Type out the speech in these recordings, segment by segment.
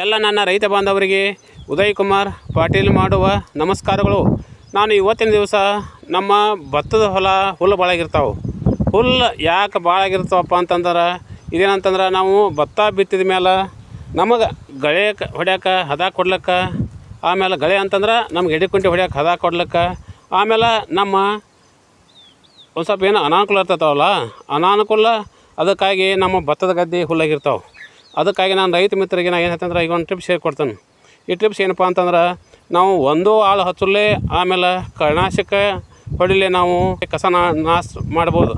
ಎಲ್ಲ ನನ್ನ ರೈತ ಬಾಂಧವರಿಗೆ ಉದಯ್ ಕುಮಾರ್ ಪಾಟೀಲ್ ಮಾಡುವ ನಮಸ್ಕಾರಗಳು. ನಾನು ಇವತ್ತಿನ ದಿವಸ ನಮ್ಮ ಭತ್ತದ ಹೊಲ ಹುಲ್ಲು ಭಾಳಾಗಿರ್ತಾವೆ. ಹುಲ್ಲು ಯಾಕೆ ಭಾಳಾಗಿರ್ತಾವಪ್ಪ ಅಂತಂದ್ರೆ ಇದೇನಂತಂದ್ರೆ ನಾವು ಭತ್ತ ಬಿತ್ತಿದ ಮೇಲೆ ನಮಗೆ ಗಳೆ ಹೊಡ್ಯಾಕೆ ಹದ ಕೊಡ್ಲಿಕ್ಕೆ, ಆಮೇಲೆ ಗಳೆ ಅಂತಂದ್ರೆ ನಮ್ಗೆ ಎಡಿಕುಂಟಿ ಹೊಡ್ಯಾಕೆ ಹದ ಕೊಡ್ಲಿಕ್ಕೆ, ಆಮೇಲೆ ನಮ್ಮ ಒಂದು ಸ್ವಲ್ಪ ಏನು ಅನಾನುಕೂಲ ಇರ್ತಾವಲ್ಲ ಅನಾನುಕೂಲ, ಅದಕ್ಕಾಗಿ ನಮ್ಮ ಭತ್ತದ ಗದ್ದೆ ಹುಲ್ಲಾಗಿರ್ತಾವೆ. ಅದಕ್ಕಾಗಿ ನಾನು ರೈತ ಮಿತ್ರರಿಗೆ ನಾನು ಏನು ಹೇಳ್ತಂದ್ರೆ ಈಗ ಒಂದು ಟಿಪ್ಸ್ ಹೇಳ್ಕೊಡ್ತೇನೆ. ಈ ಟಿಪ್ಸ್ ಏನಪ್ಪ ಅಂತಂದ್ರೆ ನಾವು ಒಂದು ಆಳು ಹಚ್ಚಲೇ, ಆಮೇಲೆ ಕೀಟನಾಶಕ ಹೊಡಿಲೇ ನಾವು ಕಸ ನಾಶ ಮಾಡ್ಬೋದು.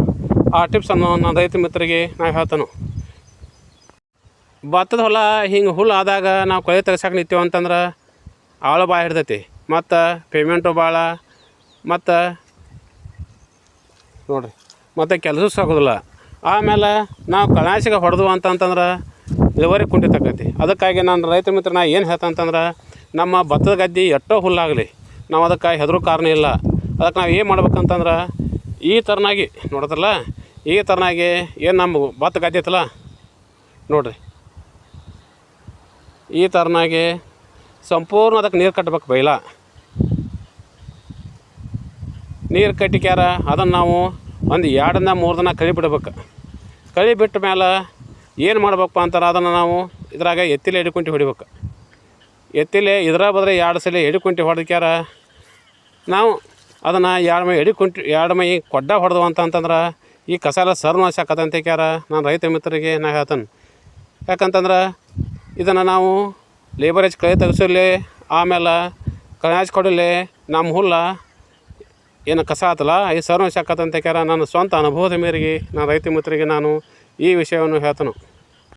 ಆ ಟಿಪ್ಸನ್ನು ನಾನು ರೈತ ಮಿತ್ರರಿಗೆ ನಾನು ಹೇಳ್ತಾನೆ. ಭತ್ತದ ಹೊಲ ಹಿಂಗೆ ಹುಲ್ಲು ಆದಾಗ ನಾವು ಕಳೆ ತೆಗ್ಸಕ್ಕೆ ನಿಂತೀವಿ ಅಂತಂದ್ರೆ ಆಳು ಭಾಳ ಹಿಡ್ದೈತಿ, ಮತ್ತು ಪೇಮೆಂಟು ಭಾಳ, ಮತ್ತು ನೋಡಿರಿ ಮತ್ತು ಕೆಲಸ ಸಾಗೋದಿಲ್ಲ. ಆಮೇಲೆ ನಾವು ಕೀಟನಾಶಕ ಹೊಡೆದು ಅಂತಂದ್ರೆ ಇಳುವರಿ ಕುಂಠಿತಕ್ಕೈತಿ. ಅದಕ್ಕಾಗಿ ನಾನು ರೈತ ಮಿತ್ರನ ಏನು ಹೇಳ್ತಂತಂದ್ರೆ ನಮ್ಮ ಭತ್ತದ ಗದ್ದೆ ಎಷ್ಟೋ ಹುಲ್ಲಾಗಲಿ ನಾವು ಅದಕ್ಕೆ ಹೆದರೋ ಕಾರಣ ಇಲ್ಲ. ಅದಕ್ಕೆ ನಾವು ಏನು ಮಾಡ್ಬೇಕಂತಂದ್ರೆ ಈ ಥರನಾಗಿ ನೋಡಿದ್ರಲ್ಲ, ಈ ಥರನಾಗಿ ಏನು ನಮ್ಮ ಭತ್ತ ಗದ್ದೆ ಐತಲ್ಲ ನೋಡಿರಿ, ಈ ಥರನಾಗಿ ಸಂಪೂರ್ಣ ಅದಕ್ಕೆ ನೀರು ಕಟ್ಟಬೇಕು. ಬೈಲ ನೀರು ಕಟ್ಟಿಕ್ಯಾರ ಅದನ್ನು ನಾವು ಒಂದು 2 ದಿನ 3 ದಿನ ಕಳಿ ಬಿಡ್ಬೇಕು. ಕಳಿ ಬಿಟ್ಟ ಮೇಲೆ ಏನು ಮಾಡ್ಬೇಕಪ್ಪ ಅಂತಾರೆ, ಅದನ್ನು ನಾವು ಇದ್ರಾಗ ಎತ್ತಿಲೆ ಎಡಿಕುಂಟಿ ಹೊಡಿಬೇಕು. ಎತ್ತಿಲೆ ಇದರ ಬದ್ರೆ 2 ಸಲ ಎಡಿಕುಂಟಿ ಹೊಡೆದ್ಕ್ಯಾರ ನಾವು ಅದನ್ನು 2 ಮೈ ಎಡಿಕುಂಟಿ 2 ಮೈ ಕೊಡ್ಡ ಹೊಡೆದು ಅಂತಂದ್ರೆ ಈ ಕಸ ಎಲ್ಲ ಸರ್ವನಾಶ ಆಕತ್ತಂತಕ್ಯಾರ. ನಾನು ರೈತ ಮಿತ್ರರಿಗೆ ನಾ ಹೇಳ್ತಾನೆ. ಯಾಕಂತಂದ್ರೆ ಇದನ್ನು ನಾವು ಲೇಬರೇಜ್ ಕಳೆ ತೆಗೆಸಲಿ, ಆಮೇಲೆ ಕೀಟನಾಶಕ ಕೊಡಲಿ, ನಮ್ಮ ಹುಲ್ಲ ಏನು ಕಸ ಆತಲ್ಲ ಈ ಸರ್ವನಾಶ ಆಕತ್ತಂತಕ್ಯಾರ. ನನ್ನ ಸ್ವಂತ ಅನುಭವದ ಮೇರೆಗೆ ನಾನು ರೈತ ಮಿತ್ರರಿಗೆ ನಾನು ಈ ವಿಷಯವನ್ನು ಹೇಳ್ತಾನೆ.